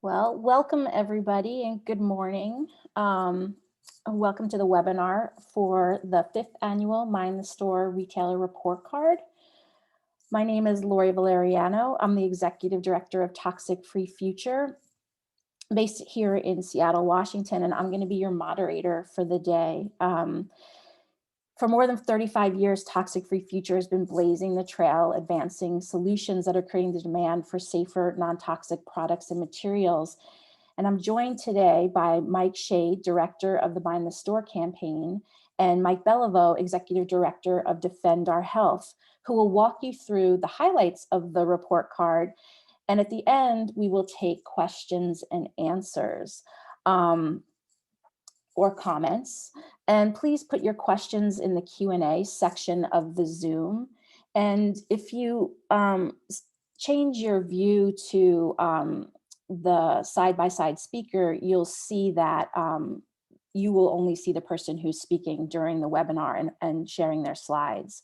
Well, welcome everybody and good morning. Welcome to the webinar for the 5th annual Mind the Store Retailer Report Card. My name is Lori Valeriano. I'm the Executive Director of Toxic Free Future based here in Seattle, Washington, and I'm going to be your moderator for the day. For more than 35 years, Toxic Free Future has been blazing the trail, advancing solutions that are creating the demand for safer, non-toxic products and materials. And I'm joined today by Mike Shea, Director of the Mind the Store campaign, and Mike Beliveau, Executive Director of Defend Our Health, who will walk you through the highlights of the report card. And at the end, we will take questions and answers. Or comments. And please put your questions in the Q&A section of the Zoom. And if you change your view to the side-by-side speaker, you'll see that you will only see the person who's speaking during the webinar and sharing their slides.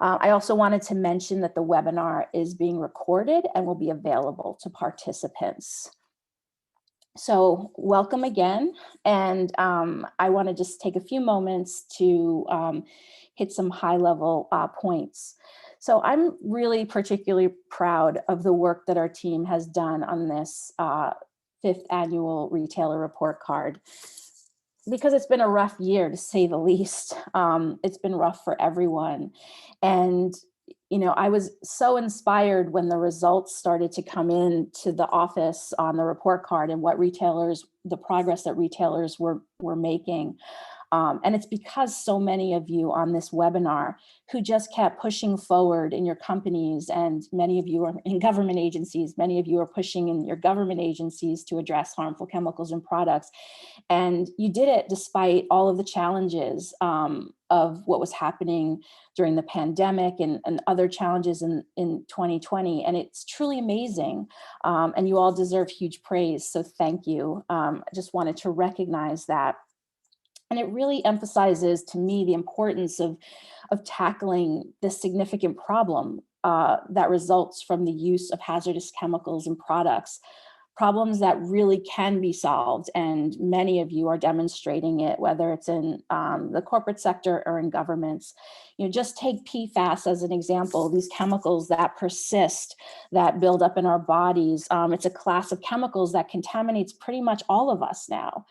I also wanted to mention that the webinar is being recorded and will be available to participants. So welcome again, and I want to just take a few moments to hit some high-level points. So I'm really particularly proud of the work that our team has done on this 5th annual retailer report card, because it's been a rough year, to say the least. It's been rough for everyone, and I was so inspired when the results started to come in to the office on the report card and the progress that retailers were making. And it's because so many of you on this webinar who just kept pushing forward in your companies, and many of you are in government agencies, many of you are pushing in your government agencies to address harmful chemicals and products. And you did it despite all of the challenges of what was happening during the pandemic and other challenges in 2020. And it's truly amazing. And you all deserve huge praise. So thank you. I just wanted to recognize that. And it really emphasizes to me the importance of tackling this significant problem that results from the use of hazardous chemicals and products. Problems that really can be solved, and many of you are demonstrating it, whether it's in the corporate sector or in governments. Just take PFAS as an example. These chemicals that persist, that build up in our bodies. It's a class of chemicals that contaminates pretty much all of us now.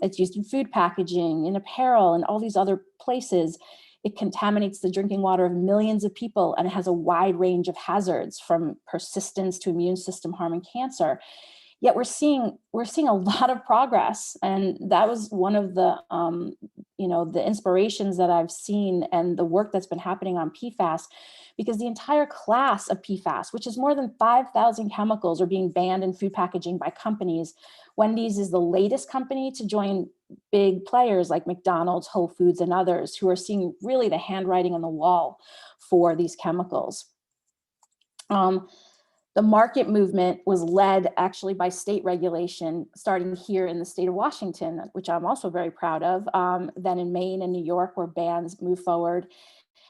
It's used in food packaging, in apparel, and all these other places. It contaminates the drinking water of millions of people, and it has a wide range of hazards, from persistence to immune system harm and cancer. Yet we're seeing a lot of progress, and that was one of the the inspirations that I've seen, and the work that's been happening on PFAS, because the entire class of PFAS, which is more than 5,000 chemicals, are being banned in food packaging by companies. Wendy's is the latest company to join big players like McDonald's, Whole Foods, and others who are seeing really the handwriting on the wall for these chemicals. The market movement was led actually by state regulation, starting here in the state of Washington, which I'm also very proud of, then in Maine and New York, where bans move forward.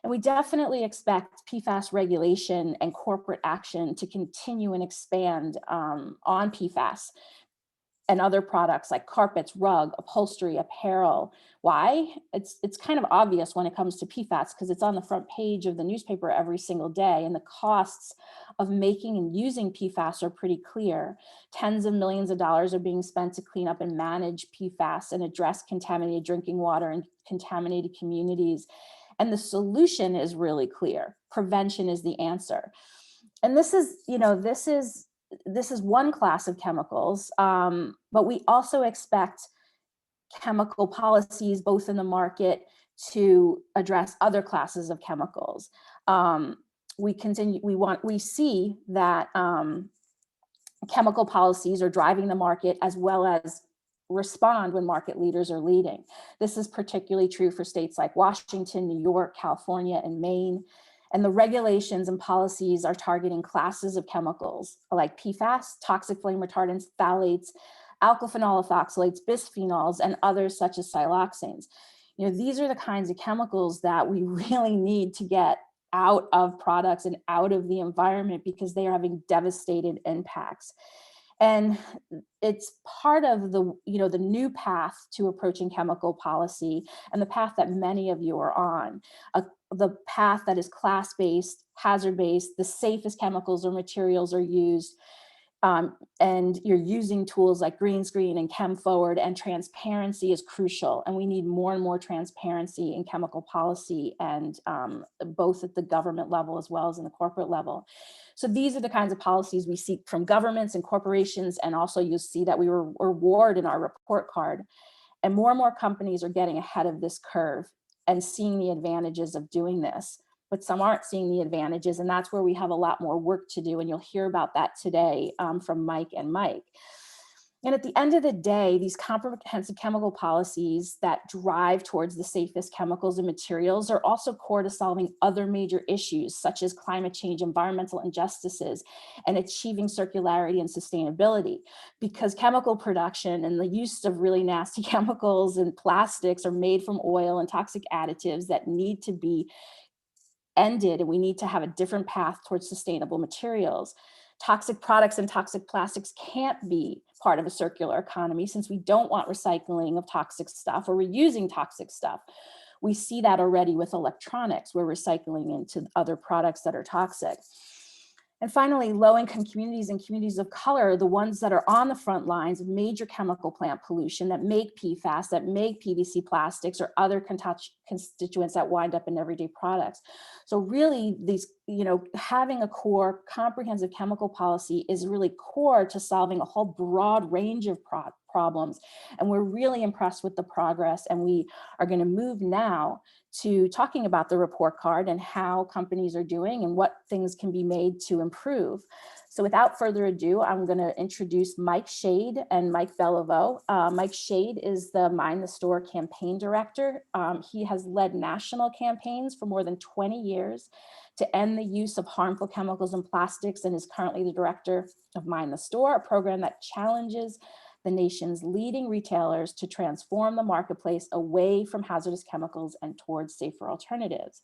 And we definitely expect PFAS regulation and corporate action to continue and expand on PFAS and other products like carpets, rug, upholstery, apparel. Why? It's kind of obvious when it comes to PFAS, because it's on the front page of the newspaper every single day, and the costs of making and using PFAS are pretty clear. Tens of millions of dollars are being spent to clean up and manage PFAS and address contaminated drinking water and contaminated communities. And the solution is really clear. Prevention is the answer. And this is one class of chemicals, but we also expect chemical policies both in the market to address other classes of chemicals. We see that chemical policies are driving the market, as well as respond when market leaders are leading. This is particularly true for states like Washington, New York, California, and Maine. And the regulations and policies are targeting classes of chemicals like PFAS, toxic flame retardants, phthalates, alkylphenolethoxylates, bisphenols, and others such as siloxanes. These are the kinds of chemicals that we really need to get out of products and out of the environment, because they are having devastating impacts. And it's part of the, the new path to approaching chemical policy, and the path that many of you are on, the path that is class-based, hazard-based, the safest chemicals or materials are used, and you're using tools like green screen and chem forward, and transparency is crucial. And we need more and more transparency in chemical policy, and both at the government level as well as in the corporate level. So these are the kinds of policies we seek from governments and corporations. And also you'll see that we reward in our report card. And more companies are getting ahead of this curve and seeing the advantages of doing this, but some aren't seeing the advantages, and that's where we have a lot more work to do, and you'll hear about that today from Mike and Mike. And at the end of the day, these comprehensive chemical policies that drive towards the safest chemicals and materials are also core to solving other major issues, such as climate change, environmental injustices, and achieving circularity and sustainability. Because chemical production and the use of really nasty chemicals and plastics are made from oil and toxic additives that need to be ended, and we need to have a different path towards sustainable materials. Toxic products and toxic plastics can't be part of a circular economy, since we don't want recycling of toxic stuff or reusing toxic stuff. We see that already with electronics. We're recycling into other products that are toxic. And finally, low-income communities and communities of color are the ones that are on the front lines of major chemical plant pollution that make PFAS, that make PVC plastics or other constituents that wind up in everyday products. So really, these, having a core comprehensive chemical policy is really core to solving a whole broad range of problems. And we're really impressed with the progress, and we are going to move now to talking about the report card and how companies are doing and what things can be made to improve. So without further ado, I'm going to introduce Mike Shade and Mike Beliveau. Mike Shade is the Mind the Store campaign director. He has led national campaigns for more than 20 years to end the use of harmful chemicals and plastics, and is currently the director of Mind the Store, a program that challenges the nation's leading retailers to transform the marketplace away from hazardous chemicals and towards safer alternatives.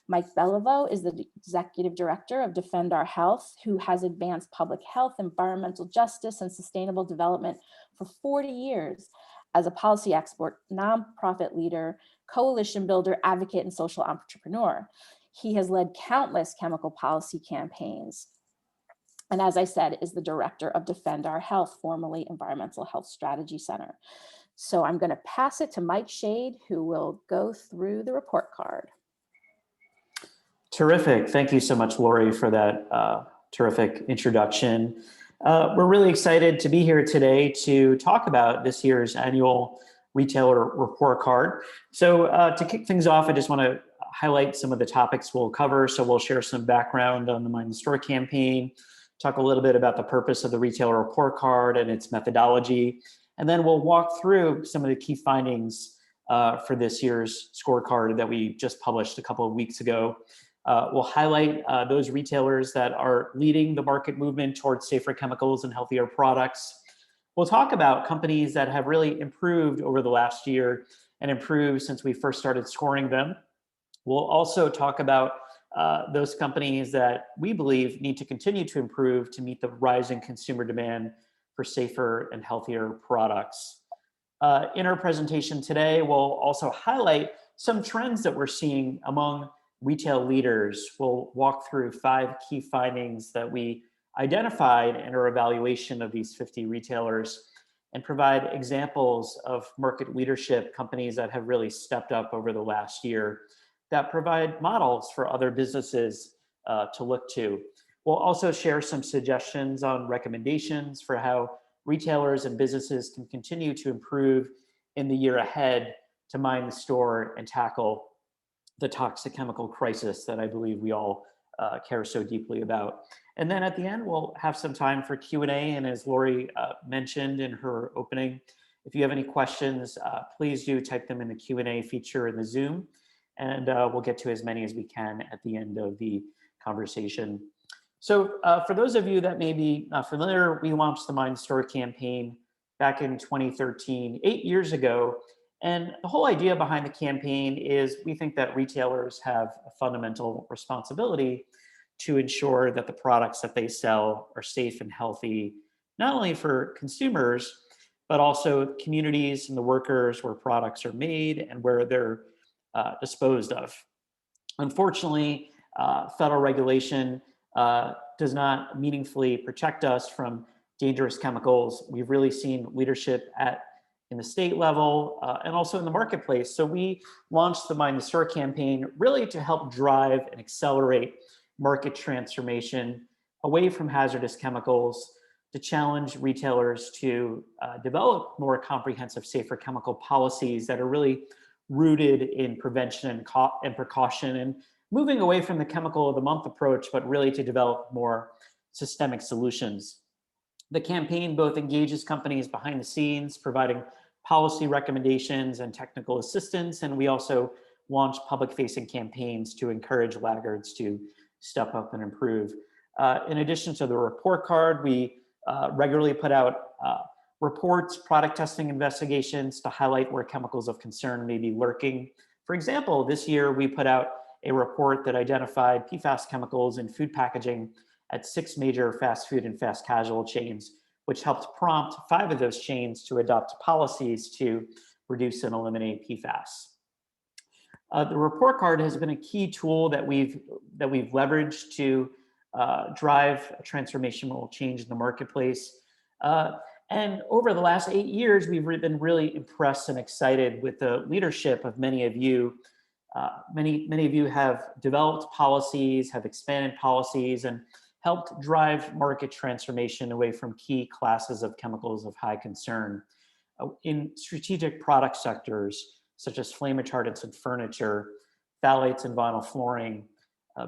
Mike Beliveau is the executive director of Defend Our Health, who has advanced public health, environmental justice, and sustainable development for 40 years as a policy expert, nonprofit leader, coalition builder, advocate, and social entrepreneur. He has led countless chemical policy campaigns, and as I said, is the director of Defend Our Health, formerly Environmental Health Strategy Center. So I'm going to pass it to Mike Shade, who will go through the report card. Terrific. Thank you so much, Lori, for that terrific introduction. We're really excited to be here today to talk about this year's annual retailer report card. So to kick things off, I just want to highlight some of the topics we'll cover. So we'll share some background on the Mind the Store campaign, talk a little bit about the purpose of the retailer report card and its methodology, and then we'll walk through some of the key findings for this year's scorecard that we just published a couple of weeks ago. We'll highlight those retailers that are leading the market movement towards safer chemicals and healthier products. We'll talk about companies that have really improved over the last year and improved since we first started scoring them. We'll also talk about those companies that we believe need to continue to improve to meet the rising consumer demand for safer and healthier products. In our presentation today, we'll also highlight some trends that we're seeing among retail leaders. We'll walk through 5 key findings that we identified in our evaluation of these 50 retailers and provide examples of market leadership companies that have really stepped up over the last year that provide models for other businesses to look to. We'll also share some suggestions on recommendations for how retailers and businesses can continue to improve in the year ahead to mind the store and tackle the toxic chemical crisis that I believe we all care so deeply about. And then at the end, we'll have some time for Q&A. And as Lori mentioned in her opening, if you have any questions, please do type them in the Q&A feature in the Zoom, and we'll get to as many as we can at the end of the conversation. So for those of you that may be not familiar, we launched the Mind the Store campaign back in 2013, 8 years ago. And the whole idea behind the campaign is we think that retailers have a fundamental responsibility to ensure that the products that they sell are safe and healthy not only for consumers, but also communities and the workers where products are made and where they're disposed of. Unfortunately, federal regulation does not meaningfully protect us from dangerous chemicals. We've really seen leadership in the state level and also in the marketplace. So we launched the Mind the Store campaign really to help drive and accelerate market transformation away from hazardous chemicals, to challenge retailers to develop more comprehensive, safer chemical policies that are really rooted in prevention and precaution, and moving away from the chemical of the month approach, but really to develop more systemic solutions. The campaign both engages companies behind the scenes, providing policy recommendations and technical assistance, and we also launch public-facing campaigns to encourage laggards to step up and improve. In addition to the report card, we regularly put out reports, product testing investigations to highlight where chemicals of concern may be lurking. For example, this year we put out a report that identified PFAS chemicals in food packaging at 6 major fast food and fast casual chains, which helped prompt 5 of those chains to adopt policies to reduce and eliminate PFAS. The report card has been a key tool that we've leveraged to drive a transformational change in the marketplace. And over the last 8 years, we've been really impressed and excited with the leadership of many of you. Many of you have developed policies, have expanded policies, and helped drive market transformation away from key classes of chemicals of high concern. In strategic product sectors, such as flame retardants in furniture, phthalates in vinyl flooring,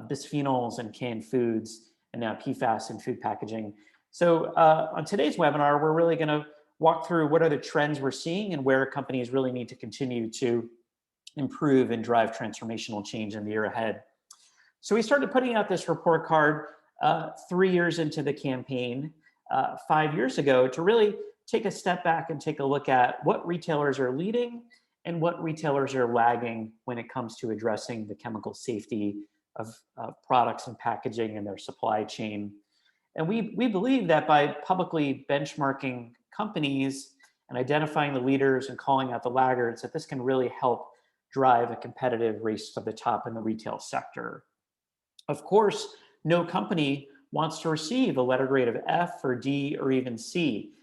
bisphenols in canned foods, and now PFAS in food packaging. So on today's webinar, we're really gonna walk through what are the trends we're seeing and where companies really need to continue to improve and drive transformational change in the year ahead. So we started putting out this report card 3 years into the campaign, 5 years ago, to really take a step back and take a look at what retailers are leading and what retailers are lagging when it comes to addressing the chemical safety of products and packaging in their supply chain. And we believe that by publicly benchmarking companies and identifying the leaders and calling out the laggards, that this can really help drive a competitive race to the top in the retail sector. Of course, no company wants to receive a letter grade of F or D or even C.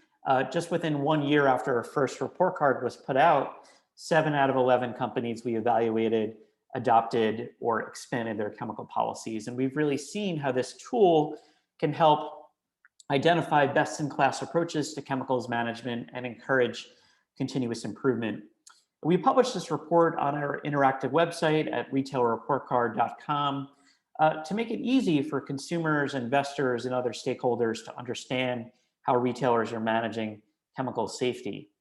Just within 1 year after our first report card was put out, 7 out of 11 companies we evaluated adopted or expanded their chemical policies. And we've really seen how this tool can help identify best-in-class approaches to chemicals management and encourage continuous improvement. We published this report on our interactive website at retailerreportcard.com to make it easy for consumers, investors, and other stakeholders to understand how retailers are managing chemical safety.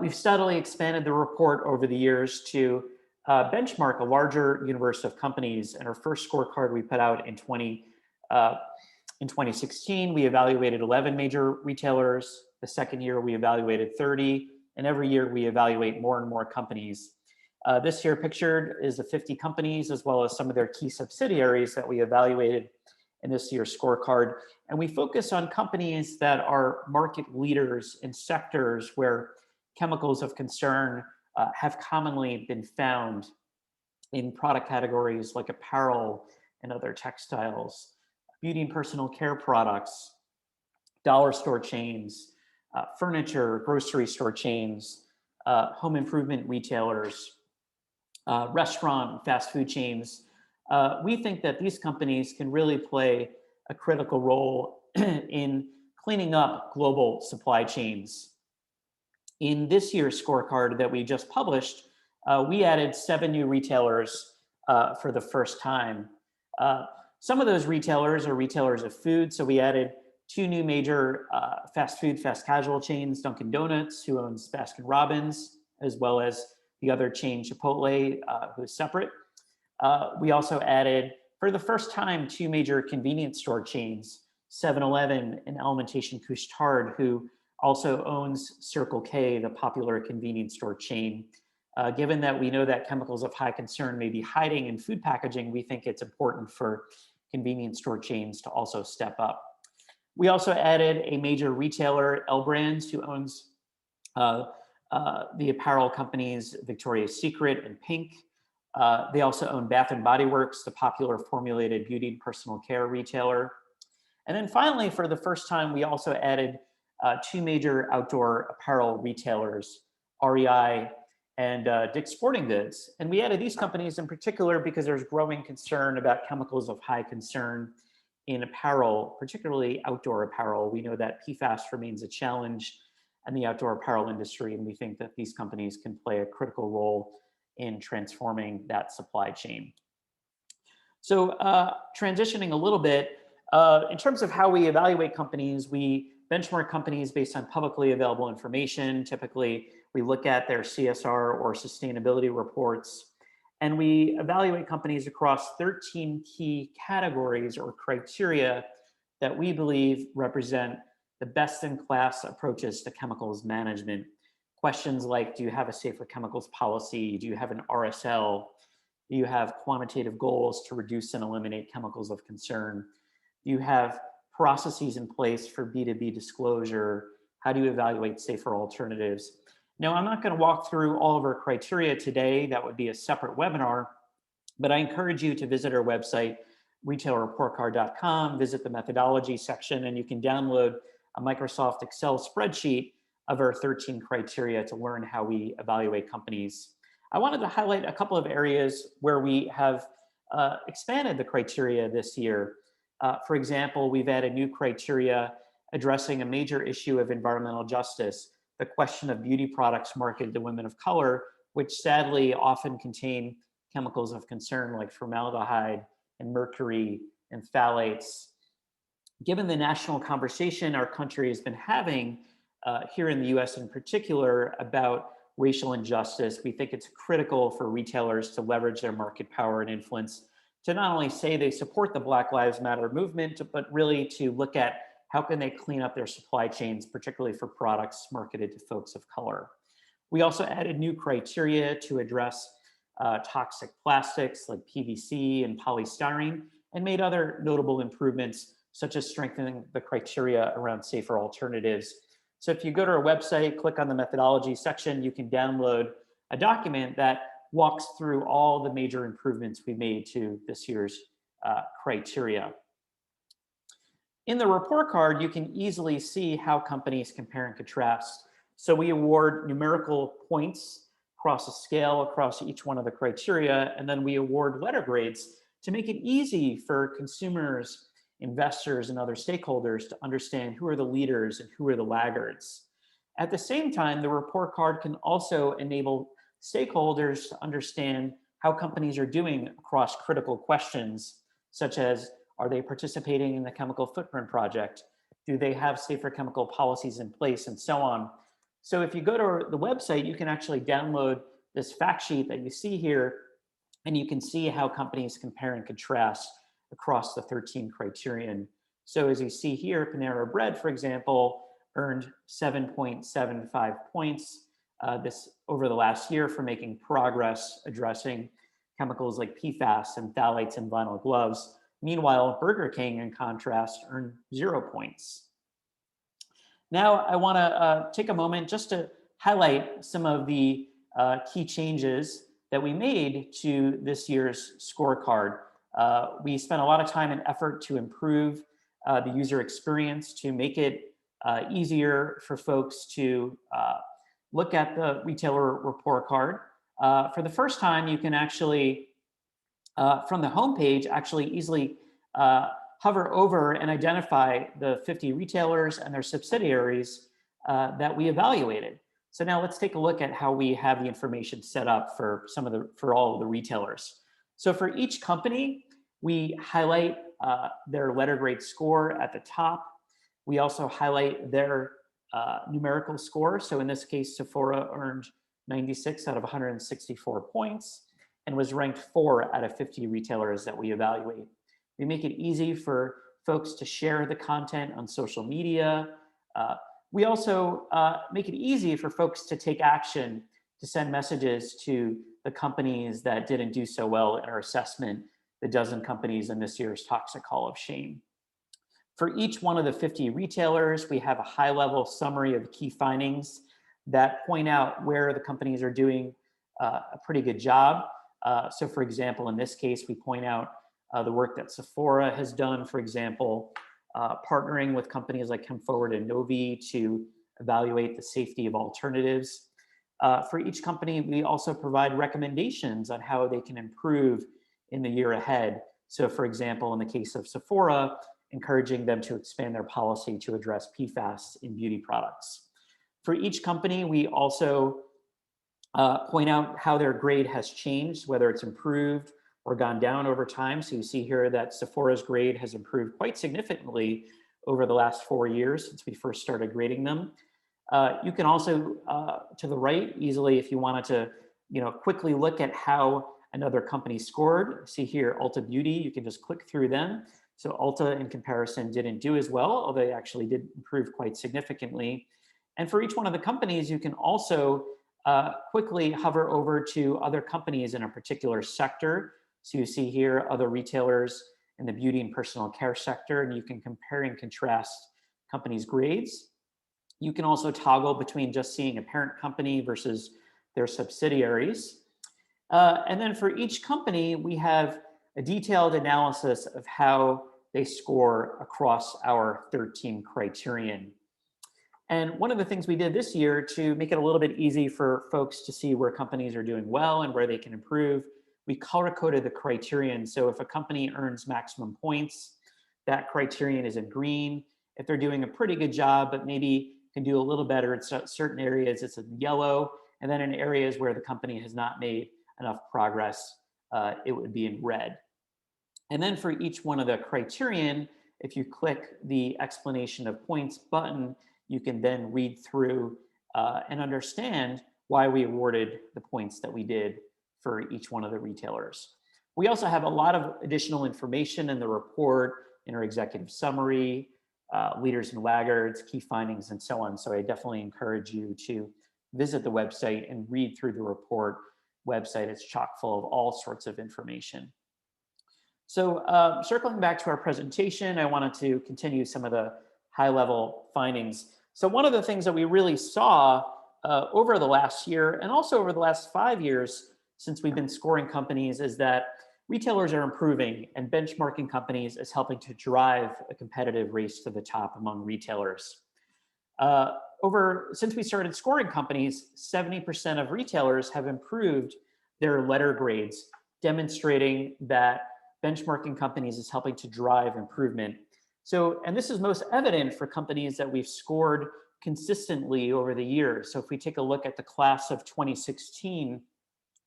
We've steadily expanded the report over the years to benchmark a larger universe of companies. And our first scorecard we put out in 2016, we evaluated 11 major retailers. The second year, we evaluated 30. And every year, we evaluate more and more companies. This here pictured is the 50 companies, as well as some of their key subsidiaries that we evaluated in this year's scorecard. And we focus on companies that are market leaders in sectors where chemicals of concern have commonly been found in product categories like apparel and other textiles, beauty and personal care products, dollar store chains, furniture, grocery store chains, home improvement retailers, restaurant, fast food chains. We think that these companies can really play a critical role in cleaning up global supply chains. In this year's scorecard that we just published, we added 7 new retailers for the first time. Some of those retailers are retailers of food, so we added 2 new major fast food, fast casual chains, Dunkin' Donuts, who owns Baskin Robbins, as well as the other chain, Chipotle, who is separate. We also added, for the first time, 2 major convenience store chains, 7-Eleven and Alimentation Couche-Tard, who also owns Circle K, the popular convenience store chain. Given that we know that chemicals of high concern may be hiding in food packaging, we think it's important for convenience store chains to also step up. We also added a major retailer, L Brands, who owns uh, the apparel companies Victoria's Secret and Pink. They also own Bath and Body Works, the popular formulated beauty and personal care retailer. And then finally, for the first time, we also added two major outdoor apparel retailers, REI and Dick's Sporting Goods. And we added these companies in particular because there's growing concern about chemicals of high concern in apparel, particularly outdoor apparel. We know that PFAS remains a challenge in the outdoor apparel industry, and we think that these companies can play a critical role in transforming that supply chain. So transitioning a little bit, in terms of how we evaluate companies, we benchmark companies based on publicly available information. Typically, we look at their CSR or sustainability reports, and we evaluate companies across 13 key categories or criteria that we believe represent the best-in-class approaches to chemicals management. Questions like, do you have a safer chemicals policy? Do you have an RSL? Do you have quantitative goals to reduce and eliminate chemicals of concern? Do you have processes in place for B2B disclosure? How do you evaluate safer alternatives? Now, I'm not going to walk through all of our criteria today. That would be a separate webinar, but I encourage you to visit our website, retailerreportcard.com, visit the methodology section, and you can download a Microsoft Excel spreadsheet of our 13 criteria to learn how we evaluate companies. I wanted to highlight a couple of areas where we have expanded the criteria this year. For example, we've added new criteria addressing a major issue of environmental justice, the question of beauty products marketed to women of color, which sadly often contain chemicals of concern like formaldehyde and mercury and phthalates. Given the national conversation our country has been having here in the US in particular about racial injustice, we think it's critical for retailers to leverage their market power and influence to not only say they support the Black Lives Matter movement, but really to look at how can they clean up their supply chains, particularly for products marketed to folks of color. We also added new criteria to address toxic plastics like PVC and polystyrene, and made other notable improvements, such as strengthening the criteria around safer alternatives. So if you go to our website, click on the methodology section, you can download a document that walks through all the major improvements we made to this year's criteria. In the report card, you can easily see how companies compare and contrast. So we award numerical points across a scale across each one of the criteria, and then we award letter grades to make it easy for consumers, investors, and other stakeholders to understand who are the leaders and who are the laggards. At the same time, the report card can also enable stakeholders to understand how companies are doing across critical questions, such as, are they participating in the chemical footprint project? Do they have safer chemical policies in place, and so on? So if you go to the website, you can actually download this fact sheet that you see here, and you can see how companies compare and contrast across the 13 criterion. So as you see here, Panera Bread, for example, earned 7.75 points this over the last year for making progress addressing chemicals like PFAS and phthalates in vinyl gloves. Meanwhile, Burger King, in contrast, earned 0 points. Now, I want to take a moment just to highlight some of the key changes that we made to this year's scorecard. We spent a lot of time and effort to improve the user experience, to make it easier for folks to look at the retailer report card. For the first time, you can actually, from the homepage, actually easily hover over and identify the 50 retailers and their subsidiaries that we evaluated. So now let's take a look at how we have the information set up for all of the retailers. So for each company, we highlight their letter grade score at the top. We also highlight their numerical score. So in this case, Sephora earned 96 out of 164 points and was ranked 4 out of 50 retailers that we evaluate. We make it easy for folks to share the content on social media. We also make it easy for folks to take action, to send messages to the companies that didn't do so well in our assessment, the dozen companies in this year's Toxic Hall of Shame. For each one of the 50 retailers, we have a high-level summary of the key findings that point out where the companies are doing a pretty good job. So for example, in this case, we point out the work that Sephora has done, for example, partnering with companies like ChemForward and Novi to evaluate the safety of alternatives. For each company, we also provide recommendations on how they can improve in the year ahead. So for example, in the case of Sephora, encouraging them to expand their policy to address PFAS in beauty products. For each company, we also point out how their grade has changed, whether it's improved or gone down over time. So you see here that Sephora's grade has improved quite significantly over the last 4 years since we first started grading them. You can also, to the right, easily, if you wanted to, quickly look at how another company scored. See here, Ulta Beauty, you can just click through them. So Ulta, in comparison, didn't do as well, although they actually did improve quite significantly. And for each one of the companies, you can also quickly hover over to other companies in a particular sector. So you see here other retailers in the beauty and personal care sector, and you can compare and contrast companies' grades. You can also toggle between just seeing a parent company versus their subsidiaries. And then for each company, we have a detailed analysis of how they score across our 13 criterion. And one of the things we did this year to make it a little bit easy for folks to see where companies are doing well and where they can improve, we color-coded the criterion. So if a company earns maximum points, that criterion is in green. If they're doing a pretty good job, but maybe can do a little better in certain areas, it's in yellow. And then in areas where the company has not made enough progress, it would be in red. And then for each one of the criterion, if you click the explanation of points button, you can then read through and understand why we awarded the points that we did for each one of the retailers. We also have a lot of additional information in the report, in our executive summary, leaders and laggards, key findings, and so on. So I definitely encourage you to visit the website and read through the report website. It's chock full of all sorts of information. So circling back to our presentation, I wanted to continue some of the high-level findings. So one of the things that we really saw over the last year and also over the last 5 years since we've been scoring companies is that retailers are improving and benchmarking companies is helping to drive a competitive race to the top among retailers. Since we started scoring companies, 70% of retailers have improved their letter grades, demonstrating that benchmarking companies is helping to drive improvement. So, and this is most evident for companies that we've scored consistently over the years. So if we take a look at the class of 2016,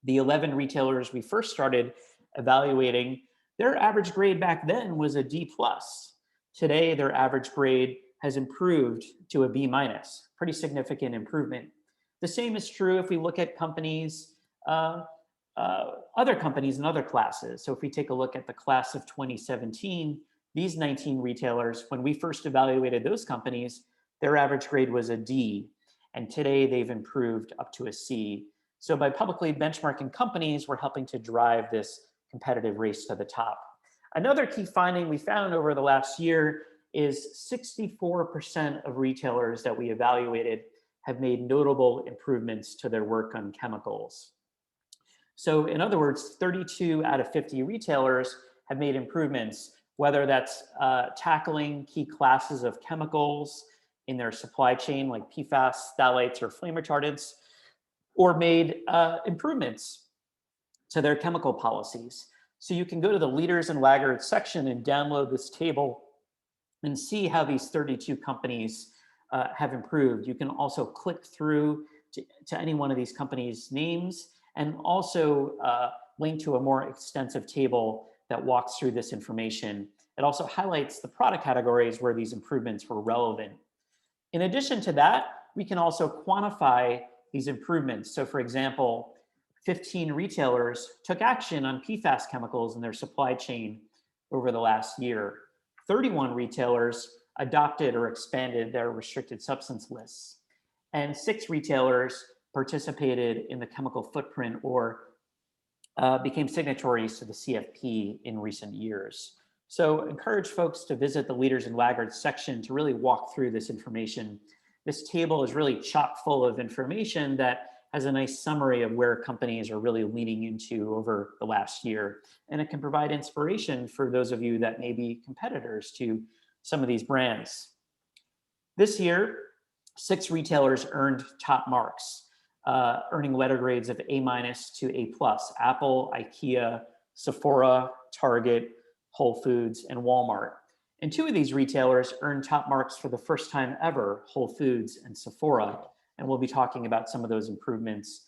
the 11 retailers we first started evaluating, their average grade back then was a D+. Today, their average grade has improved to a B-, pretty significant improvement. The same is true if we look at companies, other companies in other classes. So if we take a look at the class of 2017, these 19 retailers, when we first evaluated those companies, their average grade was a D, and today they've improved up to a C. So by publicly benchmarking companies, we're helping to drive this competitive race to the top. Another key finding we found over the last year is 64% of retailers that we evaluated have made notable improvements to their work on chemicals. So in other words, 32 out of 50 retailers have made improvements, whether that's tackling key classes of chemicals in their supply chain like PFAS, phthalates, or flame retardants, or made improvements to their chemical policies. So you can go to the leaders and laggards section and download this table and see how these 32 companies have improved. You can also click through to any one of these companies' names and also link to a more extensive table that walks through this information. It also highlights the product categories where these improvements were relevant. In addition to that, we can also quantify these improvements. So for example, 15 retailers took action on PFAS chemicals in their supply chain over the last year. 31 retailers adopted or expanded their restricted substance lists. And 6 retailers participated in the chemical footprint or became signatories to the CFP in recent years. So encourage folks to visit the leaders and laggards section to really walk through this information. This table is really chock full of information that has a nice summary of where companies are really leaning into over the last year. And it can provide inspiration for those of you that may be competitors to some of these brands. This year, 6 retailers earned top marks, earning letter grades of A- to A+: Apple, IKEA, Sephora, Target, Whole Foods, and Walmart. And 2 of these retailers earned top marks for the first time ever, Whole Foods and Sephora. And we'll be talking about some of those improvements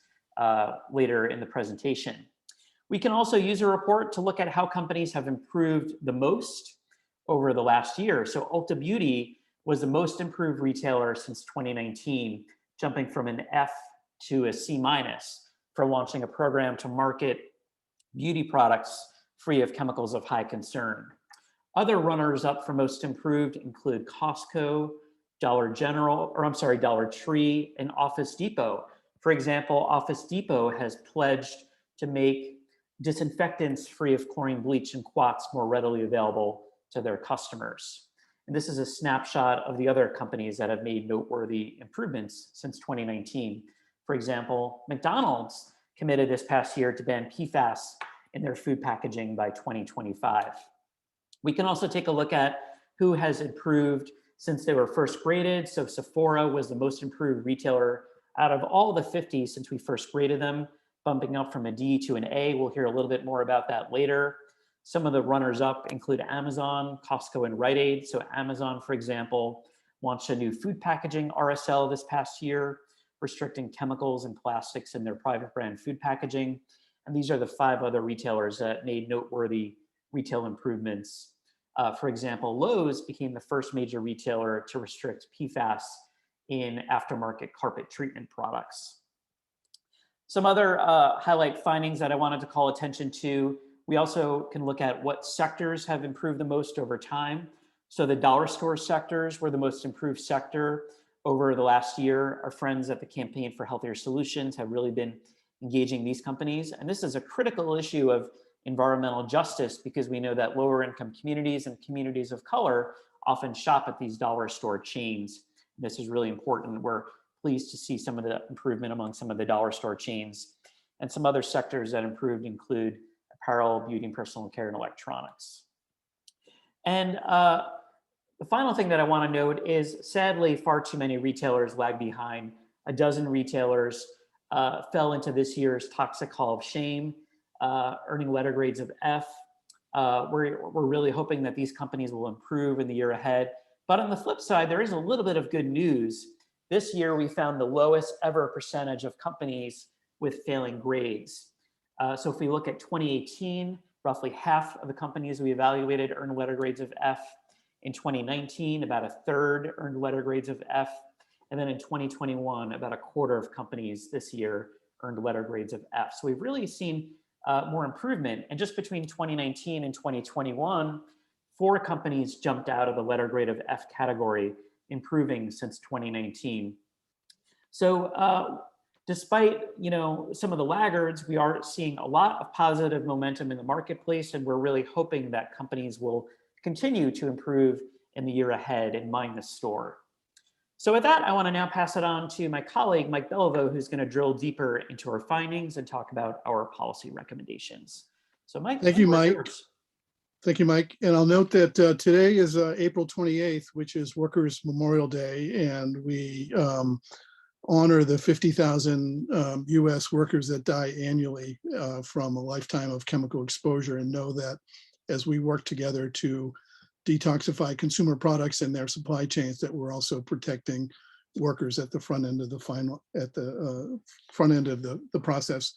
later in the presentation. We can also use a report to look at how companies have improved the most over the last year. So Ulta Beauty was the most improved retailer since 2019, jumping from an F to a C- for launching a program to market beauty products free of chemicals of high concern. Other runners up for most improved include Costco, Dollar Tree, and Office Depot. For example, Office Depot has pledged to make disinfectants free of chlorine, bleach, and quats more readily available to their customers. And this is a snapshot of the other companies that have made noteworthy improvements since 2019. For example, McDonald's committed this past year to ban PFAS in their food packaging by 2025. We can also take a look at who has improved since they were first graded. So Sephora was the most improved retailer out of all the 50 since we first graded them, bumping up from a D to an A. We'll hear a little bit more about that later. Some of the runners up include Amazon, Costco, and Rite Aid. So Amazon, for example, launched a new food packaging RSL this past year, restricting chemicals and plastics in their private brand food packaging. And these are the 5 other retailers that made noteworthy retail improvements. For example, Lowe's became the first major retailer to restrict PFAS in aftermarket carpet treatment products. Some other highlight findings that I wanted to call attention to: we also can look at what sectors have improved the most over time. So the dollar store sectors were the most improved sector over the last year. Our friends at the Campaign for Healthier Solutions have really been engaging these companies. And this is a critical issue of environmental justice, because we know that lower income communities and communities of color often shop at these dollar store chains. This is really important. We're pleased to see some of the improvement among some of the dollar store chains. And some other sectors that improved include apparel, beauty and personal care, and electronics. And the final thing that I want to note is, sadly, far too many retailers lag behind. A dozen retailers fell into this year's Toxic Hall of Shame, earning letter grades of F. We're really hoping that these companies will improve in the year ahead. But on the flip side, there is a little bit of good news. This year, we found the lowest ever percentage of companies with failing grades. So if we look at 2018, roughly half of the companies we evaluated earned letter grades of F. In 2019, about a third earned letter grades of F. And then in 2021, about a quarter of companies this year earned letter grades of F. So we've really seen more improvement. And just between 2019 and 2021, 4 companies jumped out of the letter grade of F category, improving since 2019. So despite some of the laggards, we are seeing a lot of positive momentum in the marketplace, and we're really hoping that companies will continue to improve in the year ahead and mind the store. So with that, I want to now pass it on to my colleague, Mike Beliveau, who's going to drill deeper into our findings and talk about our policy recommendations. So Mike, thank you, Mike. Thank you, Mike. And I'll note that today is April 28th, which is Workers' Memorial Day, and we honor the 50,000 US workers that die annually from a lifetime of chemical exposure, and know that as we work together to detoxify consumer products and their supply chains, that we're also protecting workers at the front end of the the process.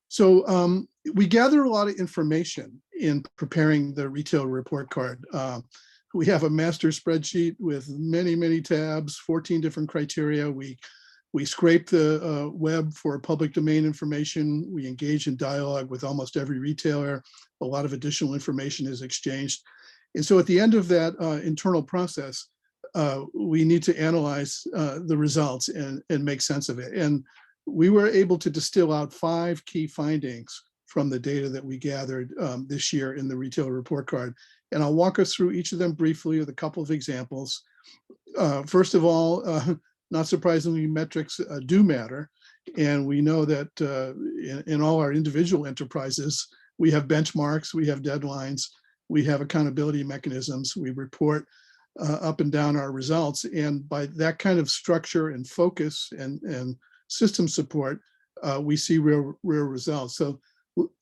So we gather a lot of information in preparing the retail report card. We have a master spreadsheet with many, many tabs, 14 different criteria. We scrape the web for public domain information. We engage in dialogue with almost every retailer. A lot of additional information is exchanged. And so at the end of that internal process, we need to analyze the results and make sense of it. And we were able to distill out 5 key findings from the data that we gathered this year in the retail report card. And I'll walk us through each of them briefly with a couple of examples. First of all, not surprisingly, metrics do matter. And we know that in all our individual enterprises, we have benchmarks, we have deadlines, we have accountability mechanisms, we report up and down our results. And by that kind of structure and focus and system support, we see real results. So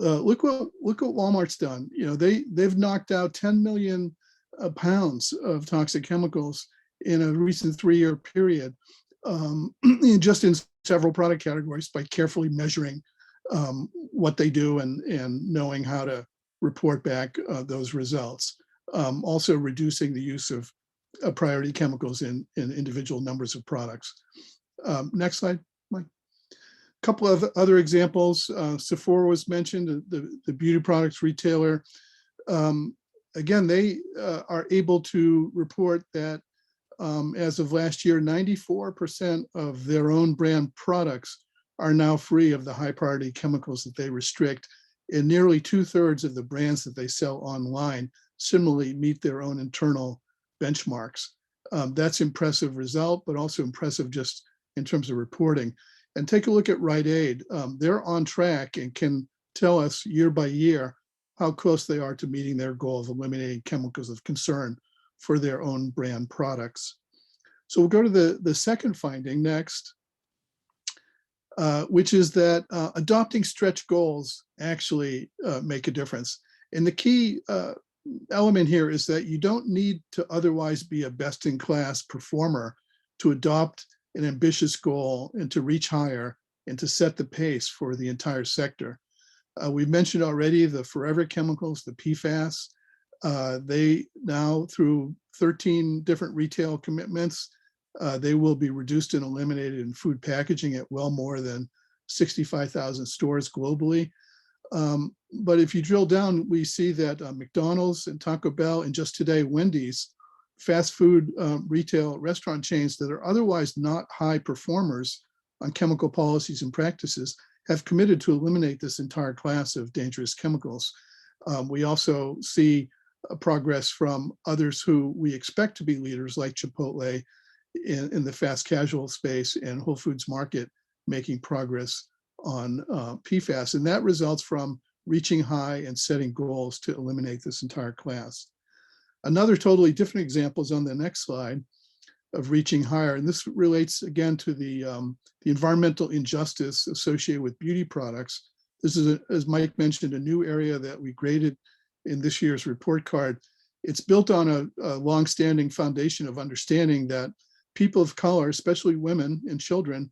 look what Walmart's done. You know, they've knocked out 10 million pounds of toxic chemicals in a recent 3-year period, just in several product categories by carefully measuring what they do and knowing how to report back those results. Also reducing the use of priority chemicals in individual numbers of products. Next slide, Mike. A couple of other examples. Sephora was mentioned, the beauty products retailer. Again, they are able to report that as of last year, 94% of their own brand products are now free of the high priority chemicals that they restrict, and nearly 2/3 of the brands that they sell online similarly meet their own internal benchmarks. That's impressive result, but also impressive just in terms of reporting. And take a look at Rite Aid. They're on track and can tell us year by year how close they are to meeting their goal of eliminating chemicals of concern for their own brand products. So we'll go to the second finding next, which is that adopting stretch goals actually make a difference. And the key element here is that you don't need to otherwise be a best-in-class performer to adopt an ambitious goal and to reach higher and to set the pace for the entire sector. We've mentioned already the forever chemicals, the PFAS. They now, through 13 different retail commitments, they will be reduced and eliminated in food packaging at well more than 65,000 stores globally. But if you drill down, we see that McDonald's and Taco Bell, and just today, Wendy's, fast food retail restaurant chains that are otherwise not high performers on chemical policies and practices have committed to eliminate this entire class of dangerous chemicals. We also see progress from others who we expect to be leaders, like Chipotle in the fast casual space, and Whole Foods Market making progress on PFAS. And that results from reaching high and setting goals to eliminate this entire class. Another totally different example is on the next slide of reaching higher. And this relates again to the environmental injustice associated with beauty products. This is, as Mike mentioned, a new area that we graded in this year's report card. It's built on a longstanding foundation of understanding that people of color, especially women and children,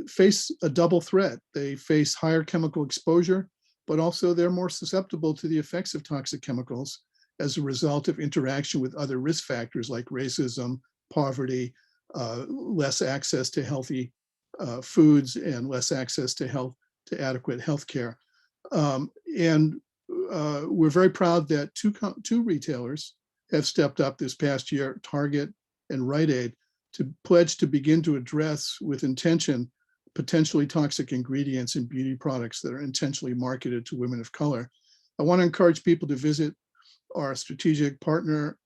face a double threat. They face higher chemical exposure, but also they're more susceptible to the effects of toxic chemicals as a result of interaction with other risk factors like racism, poverty, less access to healthy foods, and less access to adequate health care. And we're very proud that two retailers have stepped up this past year, Target and Rite Aid, to pledge to begin to address with intention potentially toxic ingredients in beauty products that are intentionally marketed to women of color. I want to encourage people to visit our strategic partner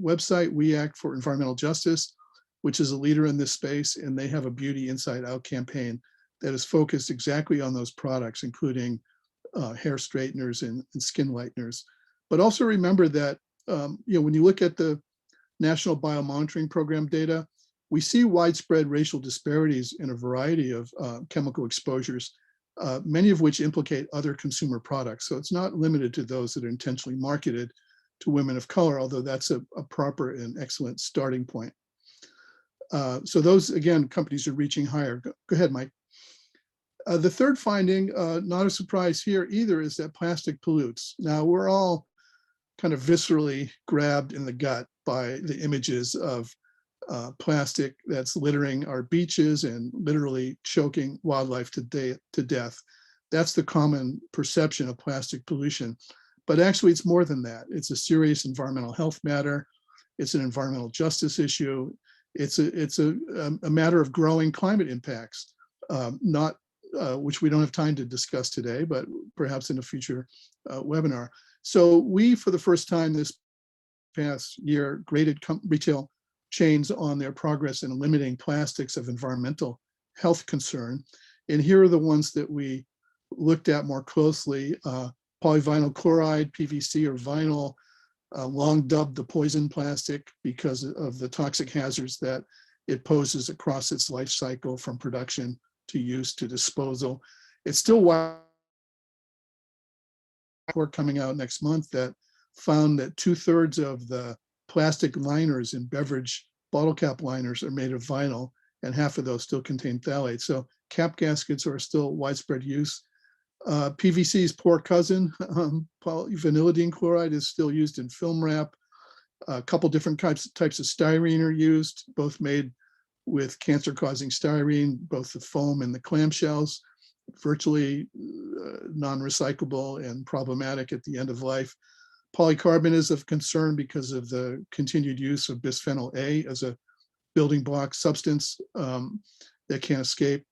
website, We Act for Environmental Justice, which is a leader in this space, and they have a Beauty Inside Out campaign that is focused exactly on those products, including hair straighteners and skin lighteners. But also remember that when you look at the National Biomonitoring Program data, we see widespread racial disparities in a variety of chemical exposures, many of which implicate other consumer products. So it's not limited to those that are intentionally marketed to women of color, although that's a proper and excellent starting point. So those, again, companies are reaching higher. Go ahead, Mike. The third finding, not a surprise here either, is that plastic pollutes. Now, we're all kind of viscerally grabbed in the gut by the images of plastic that's littering our beaches and literally choking wildlife to death. That's the common perception of plastic pollution. But actually, it's more than that. It's a serious environmental health matter. It's an environmental justice issue. It's a matter of growing climate impacts, which we don't have time to discuss today, but perhaps in a future webinar. So we, for the first time this past year, graded retail chains on their progress in limiting plastics of environmental health concern. And here are the ones that we looked at more closely. Polyvinyl chloride, PVC, or vinyl, long dubbed the poison plastic because of the toxic hazards that it poses across its life cycle from production to use to disposal. It's still report coming out next month that found that 2/3 of the plastic liners in beverage bottle cap liners are made of vinyl, and half of those still contain phthalates. So cap gaskets are still widespread use. PVC's poor cousin, polyvinylidene chloride, is still used in film wrap. A couple different types of styrene are used, both made with cancer-causing styrene, both the foam and the clamshells, virtually non-recyclable and problematic at the end of life. Polycarbonate is of concern because of the continued use of bisphenol A as a building block substance that can't escape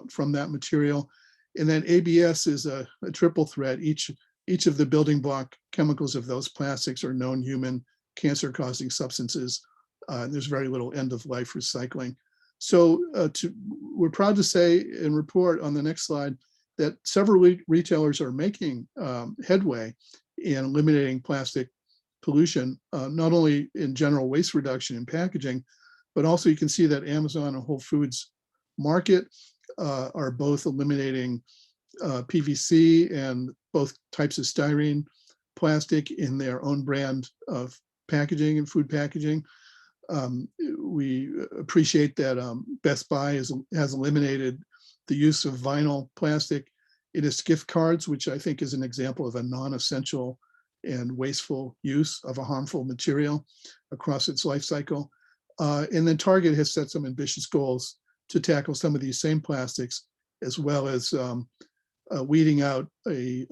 from that material. And then ABS is a triple threat. Each of the building block chemicals of those plastics are known human cancer-causing substances. There's very little end-of-life recycling. So we're proud to say and report on the next slide that several retailers are making headway in eliminating plastic pollution, not only in general waste reduction in packaging, but also you can see that Amazon and Whole Foods Market are both eliminating PVC and both types of styrene plastic in their own brand of packaging and food packaging. We appreciate that Best Buy has eliminated the use of vinyl plastic in its gift cards, which I think is an example of a non-essential and wasteful use of a harmful material across its life cycle. And then Target has set some ambitious goals to tackle some of these same plastics, as well as weeding out a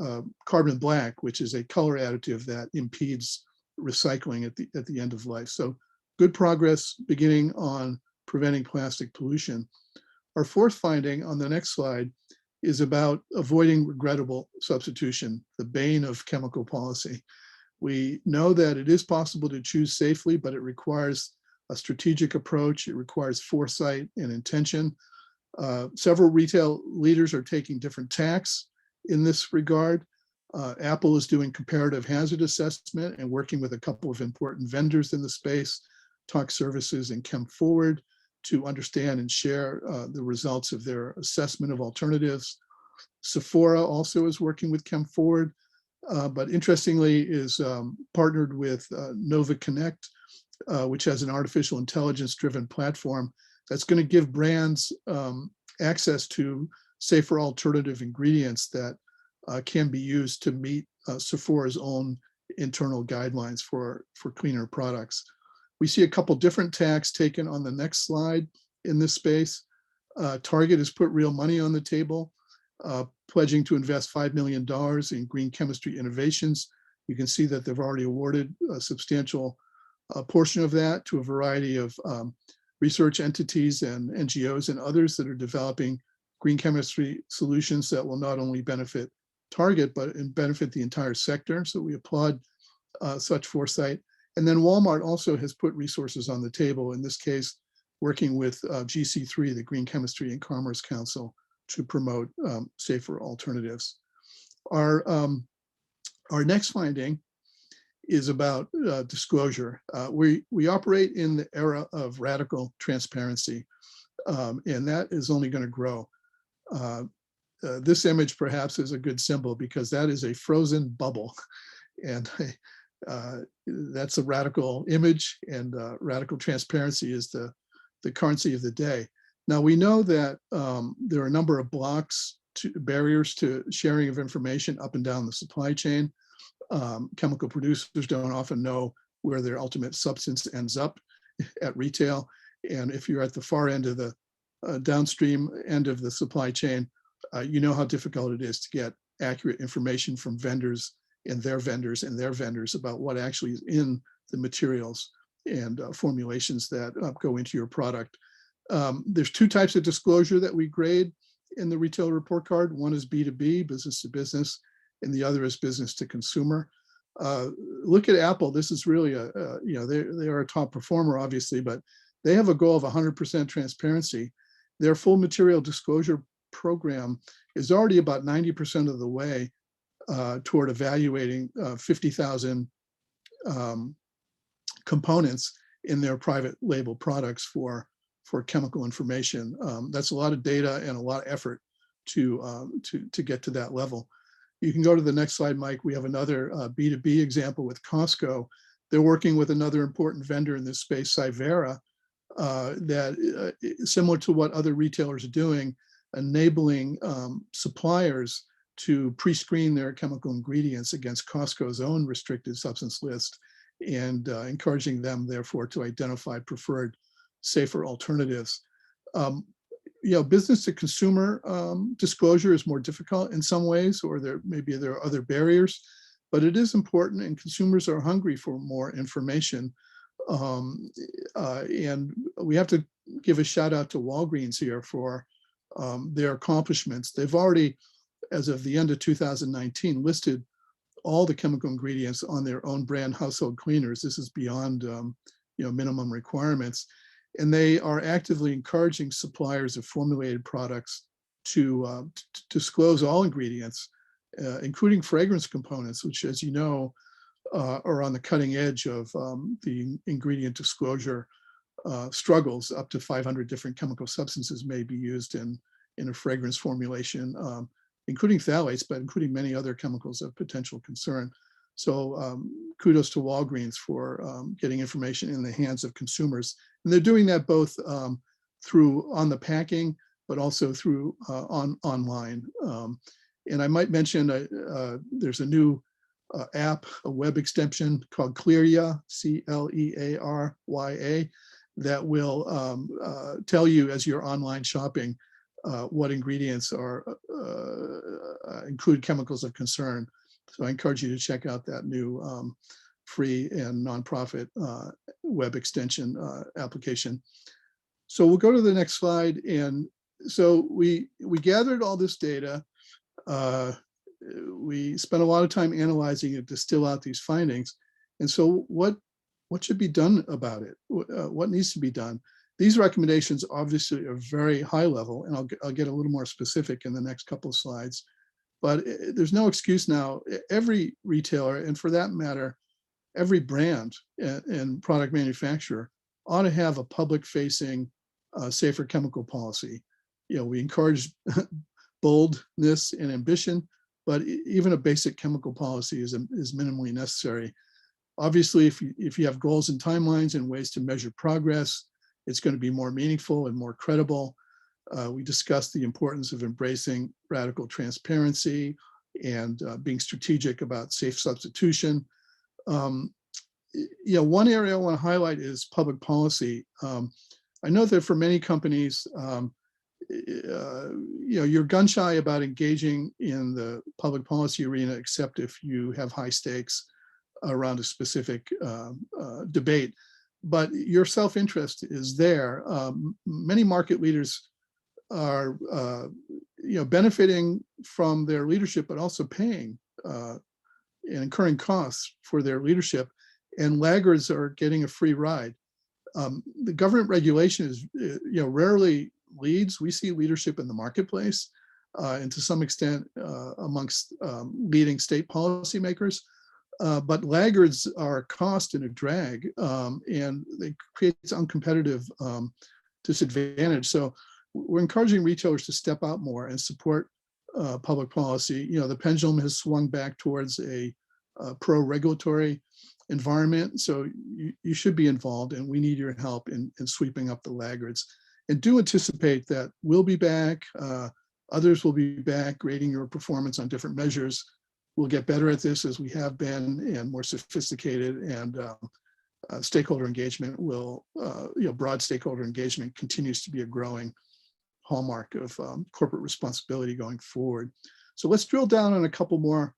carbon black, which is a color additive that impedes recycling at the end of life. So good progress beginning on preventing plastic pollution. Our fourth finding on the next slide is about avoiding regrettable substitution, the bane of chemical policy. We know that it is possible to choose safely, but it requires a strategic approach. It requires foresight and intention. Several retail leaders are taking different tacks in this regard. Apple is doing comparative hazard assessment and working with a couple of important vendors in the space, Talk Services and Chem Forward, to understand and share the results of their assessment of alternatives. Sephora also is working with Chem Forward, but interestingly is partnered with Nova Connect, which has an artificial intelligence-driven platform that's going to give brands access to safer alternative ingredients that can be used to meet Sephora's own internal guidelines for cleaner products. We see a couple different tacks taken on the next slide in this space. Target has put real money on the table, pledging to invest $5 million in green chemistry innovations. You can see that they've already awarded a substantial portion of that to a variety of research entities and NGOs and others that are developing green chemistry solutions that will not only benefit Target, but benefit the entire sector. So we applaud such foresight. And then Walmart also has put resources on the table, in this case, working with GC3, the Green Chemistry and Commerce Council, to promote safer alternatives. Our next finding is about disclosure. We operate in the era of radical transparency, and that is only going to grow. This image perhaps is a good symbol because that is a frozen bubble, and that's a radical image, and radical transparency is the currency of the day. Now we know that there are a number of barriers to sharing of information up and down the supply chain. Chemical producers don't often know where their ultimate substance ends up at retail. And if you're at the far end of the downstream end of the supply chain, you know how difficult it is to get accurate information from vendors and their vendors and their vendors about what actually is in the materials and formulations that go into your product. There's two types of disclosure that we grade in the retail report card. One is B2B, business to business, and the other is business to consumer. Look at Apple. This is really they are a top performer, obviously, but they have a goal of 100% transparency. Their full material disclosure program is already about 90% of the way toward evaluating 50,000 components in their private label products for chemical information. That's a lot of data and a lot of effort to get to that level. You can go to the next slide, Mike. We have another B2B example with Costco. They're working with another important vendor in this space, Cyvera, that similar to what other retailers are doing, enabling suppliers to pre-screen their chemical ingredients against Costco's own restricted substance list, and encouraging them, therefore, to identify preferred, safer alternatives. Business to consumer disclosure is more difficult in some ways, or there are other barriers, but it is important, and consumers are hungry for more information. And we have to give a shout out to Walgreens here for their accomplishments. They've already, as of the end of 2019, listed all the chemical ingredients on their own brand household cleaners. This is beyond minimum requirements. And they are actively encouraging suppliers of formulated products to disclose all ingredients, including fragrance components, which, as you know, are on the cutting edge of the ingredient disclosure struggles. Up to 500 different chemical substances may be used in a fragrance formulation, including phthalates, but including many other chemicals of potential concern. So kudos to Walgreens for getting information in the hands of consumers. And they're doing that both through on the packing, but also through online. And I might mention there's a new app, a web extension called Clearya, Clearya, that will tell you as you're online shopping what ingredients are include chemicals of concern. So I encourage you to check out that new free and nonprofit web extension application. So we'll go to the next slide. And so we gathered all this data. We spent a lot of time analyzing it, distill out these findings. And so what should be done about it? What needs to be done? These recommendations obviously are very high level, and I'll get a little more specific in the next couple of slides. But there's no excuse now. Every retailer, and for that matter, every brand and product manufacturer ought to have a public-facing safer chemical policy. We encourage boldness and ambition, but even a basic chemical policy is minimally necessary. Obviously, if you have goals and timelines and ways to measure progress, it's going to be more meaningful and more credible. We discussed the importance of embracing radical transparency and being strategic about safe substitution. One area I want to highlight is public policy. I know that for many companies, you're gun shy about engaging in the public policy arena, except if you have high stakes around a specific debate. But your self-interest is there. Many market leaders are benefiting from their leadership, but also paying and incurring costs for their leadership, and laggards are getting a free ride. The government regulation is rarely leads. We see leadership in the marketplace and to some extent amongst leading state policymakers. But laggards are a cost and a drag, and they create uncompetitive disadvantage. So we're encouraging retailers to step out more and support public policy. The pendulum has swung back towards a pro-regulatory environment. So you should be involved, and we need your help in sweeping up the laggards. And do anticipate that we'll be back. Others will be back grading your performance on different measures. We'll get better at this as we have been, and more sophisticated, and stakeholder engagement will, broad stakeholder engagement continues to be a growing hallmark of corporate responsibility going forward. So let's drill down on a couple more.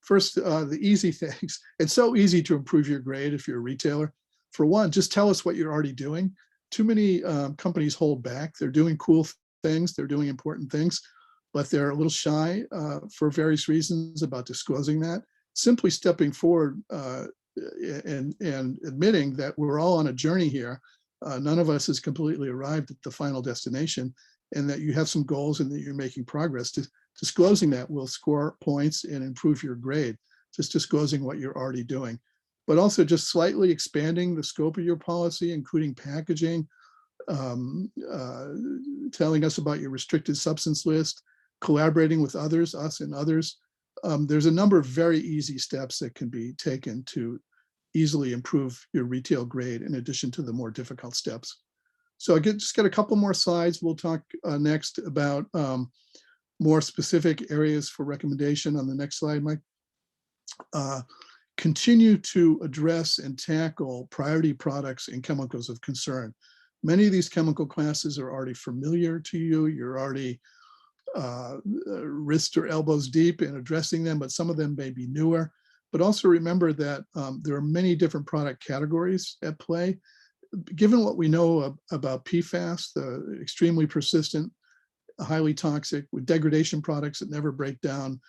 First, the easy things. It's so easy to improve your grade if you're a retailer. For one, just tell us what you're already doing. Too many companies hold back. They're doing cool things. They're doing important things, but they're a little shy for various reasons about disclosing that. simply stepping forward and admitting that we're all on a journey here. None of us has completely arrived at the final destination, and that you have some goals and that you're making progress. Disclosing that will score points and improve your grade, just disclosing what you're already doing. But also just slightly expanding the scope of your policy, including packaging, telling us about your restricted substance list, collaborating with others, us and others. There's a number of very easy steps that can be taken to easily improve your retail grade in addition to the more difficult steps. So I just get a couple more slides. We'll talk next about more specific areas for recommendation on the next slide, Mike. Continue to address and tackle priority products and chemicals of concern. Many of these chemical classes are already familiar to you. You're already wrist or elbows deep in addressing them, but some of them may be newer. But also remember that there are many different product categories at play. Given what we know about PFAS, the extremely persistent, highly toxic, with degradation products that never break down,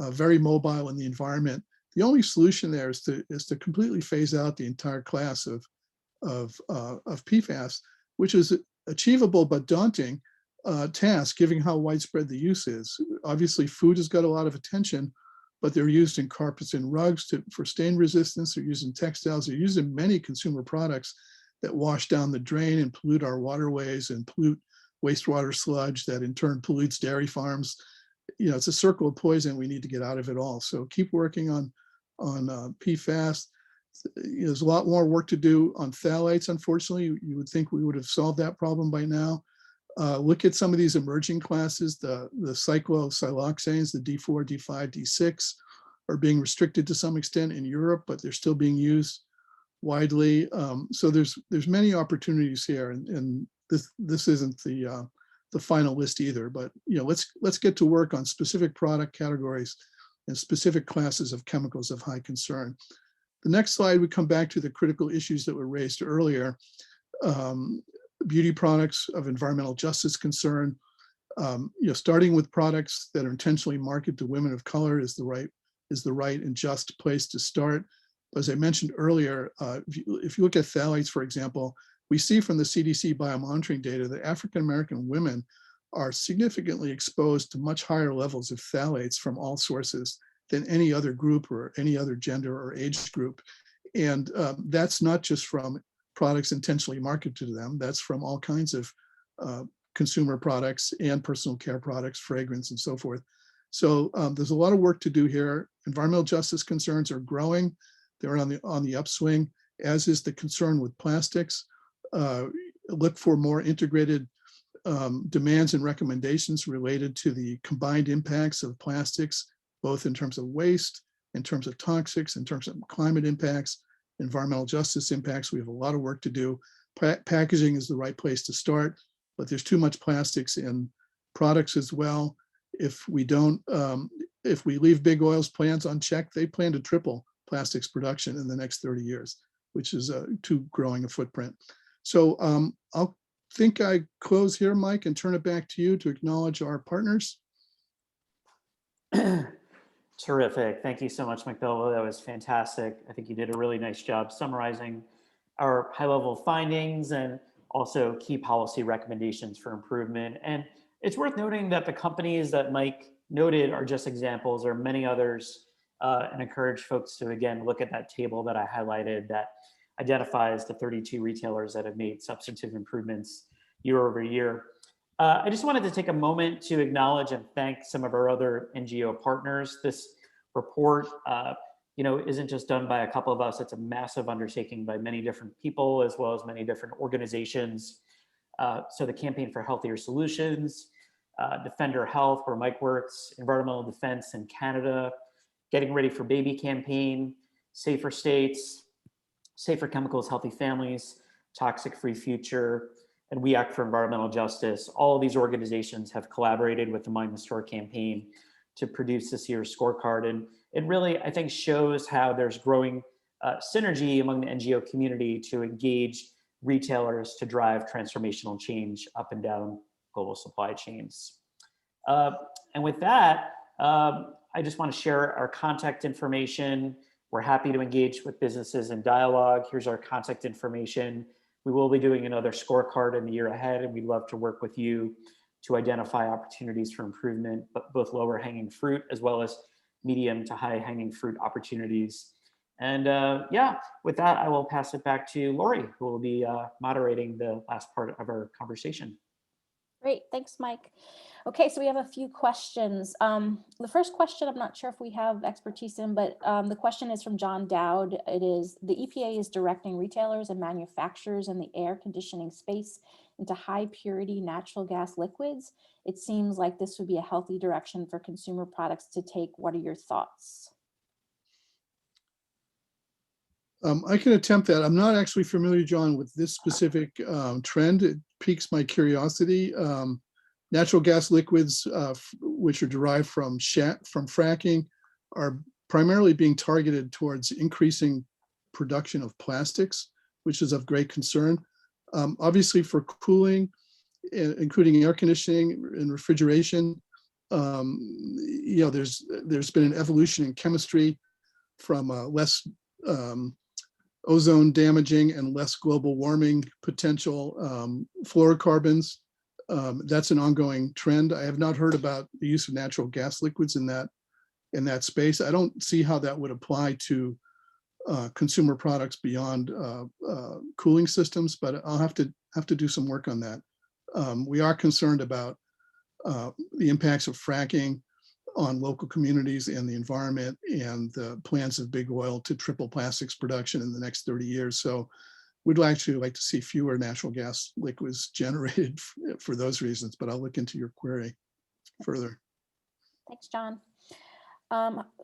very mobile in the environment, the only solution there is to completely phase out the entire class of PFAS, which is achievable but daunting task, given how widespread the use is. Obviously, food has got a lot of attention, but they're used in carpets and rugs for stain resistance. They're used in textiles. They're used in many consumer products that wash down the drain and pollute our waterways and pollute wastewater sludge that in turn pollutes dairy farms. You know, it's a circle of poison. We need to get out of it all. So keep working on PFAS. There's a lot more work to do on phthalates. Unfortunately, you would think we would have solved that problem by now. Look at some of these emerging classes. The cyclosiloxanes, the D4, D5, D6 are being restricted to some extent in Europe, but they're still being used widely. So there's many opportunities here, and this isn't the final list either. But you know, let's get to work on specific product categories and specific classes of chemicals of high concern. The next slide, we come back to the critical issues that were raised earlier. Beauty products of environmental justice concern. You know, starting with products that are intentionally marketed to women of color is the right and just place to start. As I mentioned earlier, if you look at phthalates, for example, we see from the CDC biomonitoring data that African-American women are significantly exposed to much higher levels of phthalates from all sources than any other group or any other gender or age group. And that's not just from products intentionally marketed to them, that's from all kinds of consumer products and personal care products, fragrance and so forth. So there's a lot of work to do here. Environmental justice concerns are growing. They're on the upswing, as is the concern with plastics. Look for more integrated demands and recommendations related to the combined impacts of plastics, both in terms of waste, in terms of toxics, in terms of climate impacts, environmental justice impacts. We have a lot of work to do. Packaging is the right place to start, but there's too much plastics in products as well. If we leave big oil's plans unchecked, they plan to triple plastics production in the next 30 years, which is too growing a footprint. So I'll think I close here, Mike, and turn it back to you to acknowledge our partners. Terrific. Thank you so much, McDowell. That was fantastic. I think you did a really nice job summarizing our high-level findings and also key policy recommendations for improvement. And it's worth noting that the companies that Mike noted are just examples. There are many others, and encourage folks to, again, look at that table that I highlighted that identifies the 32 retailers that have made substantive improvements year over year. I just wanted to take a moment to acknowledge and thank some of our other NGO partners. This report, isn't just done by a couple of us. It's a massive undertaking by many different people, as well as many different organizations. So the Campaign for Healthier Solutions, Defender Health, where Mike works, Environmental Defense in Canada, Getting Ready for Baby campaign, Safer States, Safer Chemicals, Healthy Families, Toxic Free Future, and We Act for Environmental Justice. All of these organizations have collaborated with the Mind the Store campaign to produce this year's scorecard. And it really, I think, shows how there's growing synergy among the NGO community to engage retailers to drive transformational change up and down global supply chains. And with that, I just want to share our contact information. We're happy to engage with businesses in dialogue. Here's our contact information. We will be doing another scorecard in the year ahead, and we'd love to work with you to identify opportunities for improvement, but both lower hanging fruit as well as medium to high hanging fruit opportunities. And yeah, with that, I will pass it back to Lori, who will be moderating the last part of our conversation. Great, thanks, Mike. Okay, so we have a few questions. The first question, I'm not sure if we have expertise in, but the question is from John Dowd. It is, the EPA is directing retailers and manufacturers in the air conditioning space into high purity natural gas liquids. It seems like this would be a healthy direction for consumer products to take. What are your thoughts? I can attempt that. I'm not actually familiar, John, with this specific trend. It piques my curiosity. Natural gas liquids, which are derived from fracking, are primarily being targeted towards increasing production of plastics, which is of great concern. Obviously, for cooling, including air conditioning and refrigeration, there's been an evolution in chemistry from less ozone damaging and less global warming potential fluorocarbons. That's an ongoing trend. I have not heard about the use of natural gas liquids in that space. I don't see how that would apply to consumer products beyond cooling systems, but I'll have to do some work on that. We are concerned about the impacts of fracking on local communities and the environment, and the plans of big oil to triple plastics production in the next 30 years. So we'd actually like to see fewer natural gas liquids generated for those reasons, but I'll look into your query further. Thanks, John.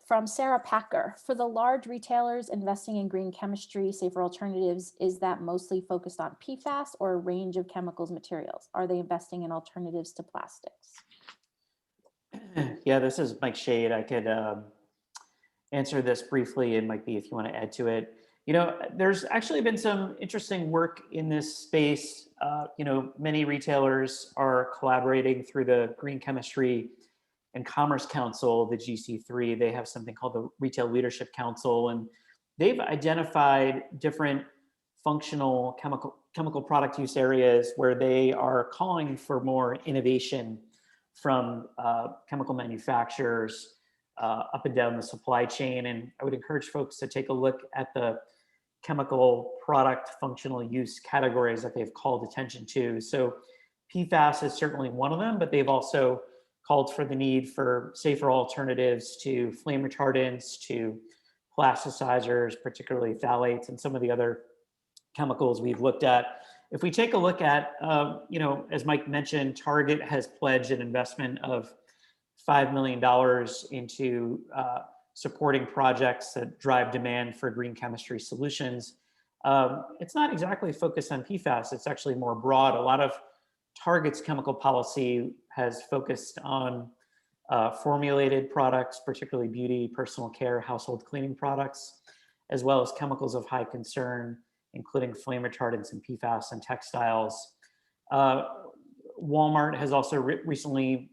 From Sarah Packer, for the large retailers investing in green chemistry, safer alternatives, is that mostly focused on PFAS or a range of chemicals materials? Are they investing in alternatives to plastics? Yeah, this is Mike Shade. I could answer this briefly, and Mike B, if you want to add to it. There's actually been some interesting work in this space. Many retailers are collaborating through the Green Chemistry and Commerce Council, the GC3. They have something called the Retail Leadership Council, and they've identified different functional chemical product use areas where they are calling for more innovation from chemical manufacturers up and down the supply chain. And I would encourage folks to take a look at the chemical product functional use categories that they've called attention to. So PFAS is certainly one of them, but they've also called for the need for safer alternatives to flame retardants, to plasticizers, particularly phthalates, and some of the other chemicals we've looked at. If we take a look at, as Mike mentioned, Target has pledged an investment of $5 million into supporting projects that drive demand for green chemistry solutions. It's not exactly focused on PFAS. It's actually more broad. A lot of Target's chemical policy has focused on formulated products, particularly beauty, personal care, household cleaning products, as well as chemicals of high concern, including flame retardants and PFAS and textiles. Walmart has also recently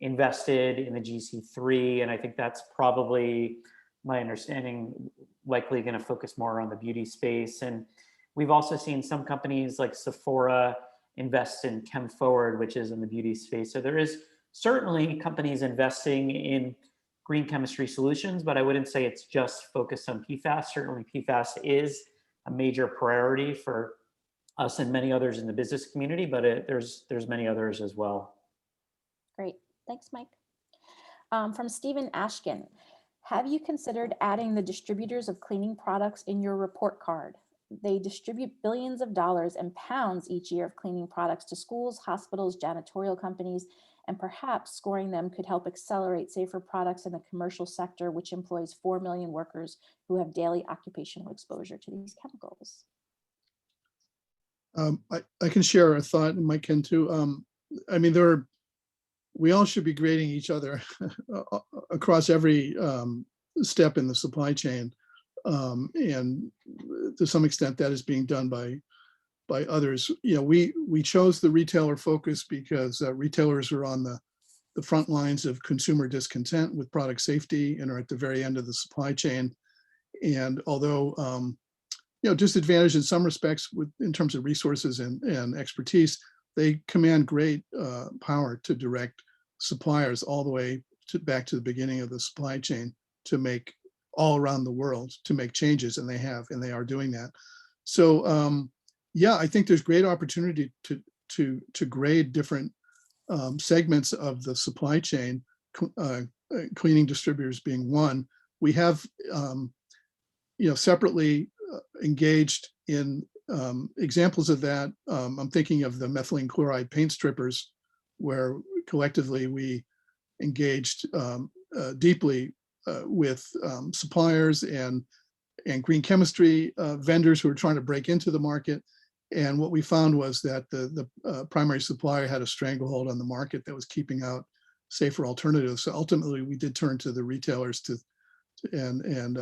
invested in the GC3, and I think that's probably, my understanding, likely going to focus more on the beauty space. And we've also seen some companies like Sephora invest in Chem Forward, which is in the beauty space. So there is certainly companies investing in green chemistry solutions, but I wouldn't say it's just focused on PFAS. Certainly PFAS is a major priority for us and many others in the business community, but there's many others as well. Great, thanks, Mike. From Stephen Ashkin, have you considered adding the distributors of cleaning products in your report card? They distribute billions of dollars and pounds each year of cleaning products to schools, hospitals, janitorial companies, and perhaps scoring them could help accelerate safer products in the commercial sector, which employs 4 million workers who have daily occupational exposure to these chemicals. I can share a thought, and Mike can too. We all should be grading each other across every step in the supply chain. And to some extent that is being done by others. We chose the retailer focus because retailers are on the the front lines of consumer discontent with product safety and are at the very end of the supply chain. And although disadvantaged in some respects in terms of resources and expertise, they command great power to direct suppliers all the way back to the beginning of the supply chain to make all around the world to make changes, and they are doing that. So yeah, I think there's great opportunity to grade different segments of the supply chain, cleaning distributors being one. We have separately engaged in examples of that. I'm thinking of the methylene chloride paint strippers, where collectively we engaged deeply with suppliers and green chemistry vendors who were trying to break into the market. And what we found was that the primary supplier had a stranglehold on the market that was keeping out safer alternatives. So ultimately, we did turn to the retailers and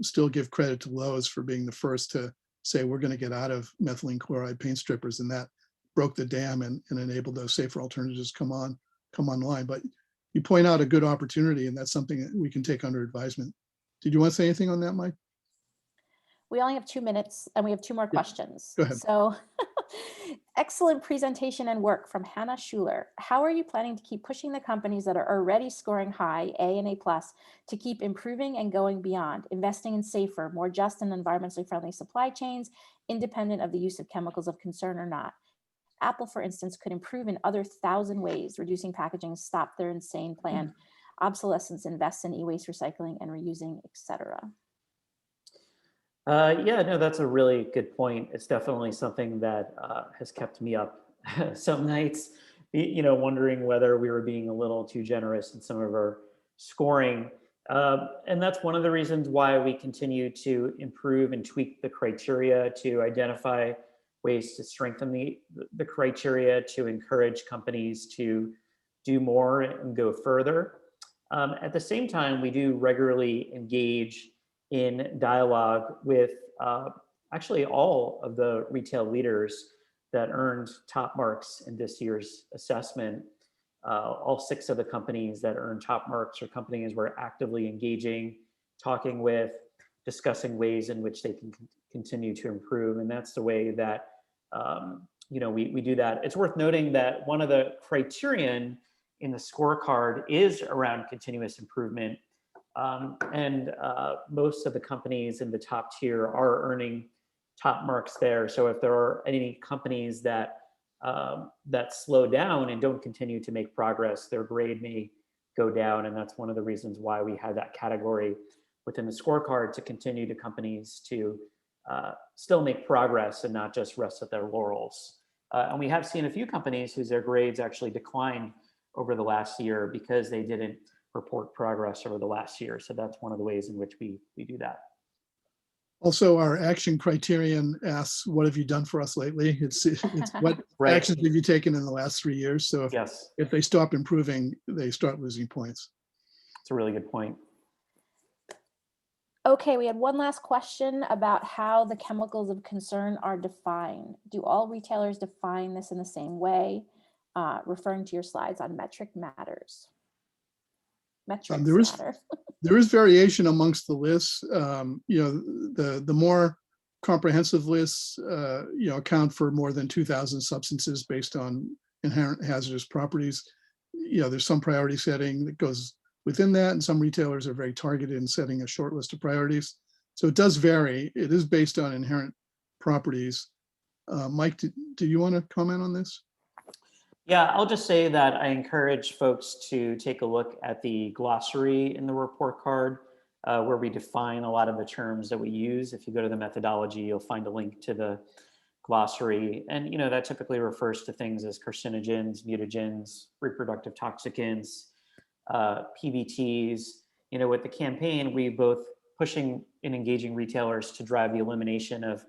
still give credit to Lowe's for being the first to say, we're going to get out of methylene chloride paint strippers, and that broke the dam and enabled those safer alternatives come online. But you point out a good opportunity, and that's something that we can take under advisement. Did you want to say anything on that, Mike? We only have 2 minutes and we have 2 more questions. Go ahead. So excellent presentation and work from Hannah Schuler. How are you planning to keep pushing the companies that are already scoring high, A and A+, to keep improving and going beyond, investing in safer, more just and environmentally friendly supply chains, independent of the use of chemicals of concern or not? Apple, for instance, could improve in other 1,000 ways, reducing packaging, stop their insane planned obsolescence, invest in e-waste recycling and reusing, etc. Yeah, no, that's a really good point. It's definitely something that has kept me up some nights, wondering whether we were being a little too generous in some of our scoring. And that's one of the reasons why we continue to improve and tweak the criteria to identify ways to strengthen the criteria to encourage companies to do more and go further. At the same time, we do regularly engage in dialogue with actually all of the retail leaders that earned top marks in this year's assessment. All 6 of the companies that earned top marks are companies we're actively engaging, talking with, discussing ways in which they can continue to improve. And that's the way that we do that. It's worth noting that one of the criterion in the scorecard is around continuous improvement. And most of the companies in the top tier are earning top marks there. So if there are any companies that slow down and don't continue to make progress, their grade may go down. And that's one of the reasons why we have that category within the scorecard, to continue to companies to still make progress and not just rest at their laurels. And we have seen a few companies whose their grades actually declined over the last year because they didn't report progress over the last year. So that's one of the ways in which we do that. Also, our action criterion asks, what have you done for us lately? It's what Right. actions have you taken in the last 3 years? So if they stop improving, they start losing points. It's a really good point. Okay, we had one last question about how the chemicals of concern are defined. Do all retailers define this in the same way? Referring to your slides on metric matters. Metrics matter. There is variation amongst the lists. The more comprehensive lists, account for more than 2,000 substances based on inherent hazardous properties. There's some priority setting that goes within that, and some retailers are very targeted in setting a short list of priorities. So it does vary. It is based on inherent properties. Mike, do you want to comment on this? Yeah, I'll just say that I encourage folks to take a look at the glossary in the report card, where we define a lot of the terms that we use. If you go to the methodology, you'll find a link to the glossary. And that typically refers to things as carcinogens, mutagens, reproductive toxicants, PBTs. With the campaign, we both pushing and engaging retailers to drive the elimination of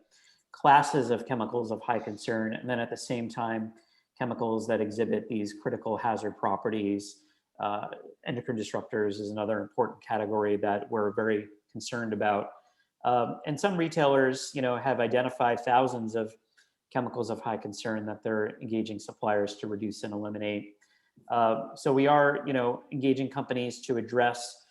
classes of chemicals of high concern, and then at the same time, chemicals that exhibit these critical hazard properties. Endocrine disruptors is another important category that we're very concerned about. And some retailers, have identified thousands of chemicals of high concern that they're engaging suppliers to reduce and eliminate. So we are, engaging companies to address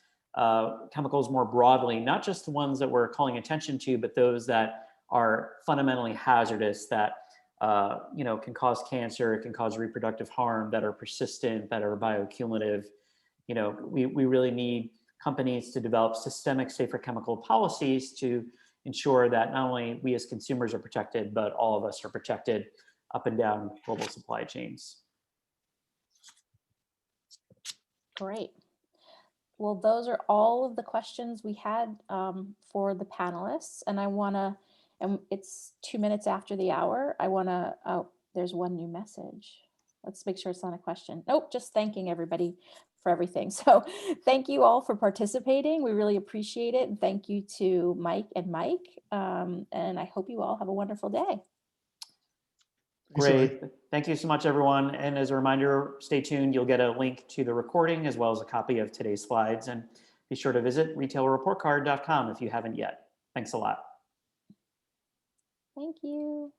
chemicals more broadly, not just the ones that we're calling attention to, but those that are fundamentally hazardous, that can cause cancer, can cause reproductive harm, that are persistent, that are bioaccumulative. We really need companies to develop systemic safer chemical policies to ensure that not only we as consumers are protected, but all of us are protected up and down global supply chains. Great. Well, those are all of the questions we had for the panelists. And and it's 2 minutes after the hour. Oh, there's one new message. Let's make sure it's not a question. Nope, just thanking everybody for everything. So thank you all for participating. We really appreciate it. And thank you to Mike and Mike. And I hope you all have a wonderful day. Great. Thank you so much, everyone. And as a reminder, stay tuned. You'll get a link to the recording as well as a copy of today's slides. And be sure to visit retailerreportcard.com if you haven't yet. Thanks a lot. Thank you.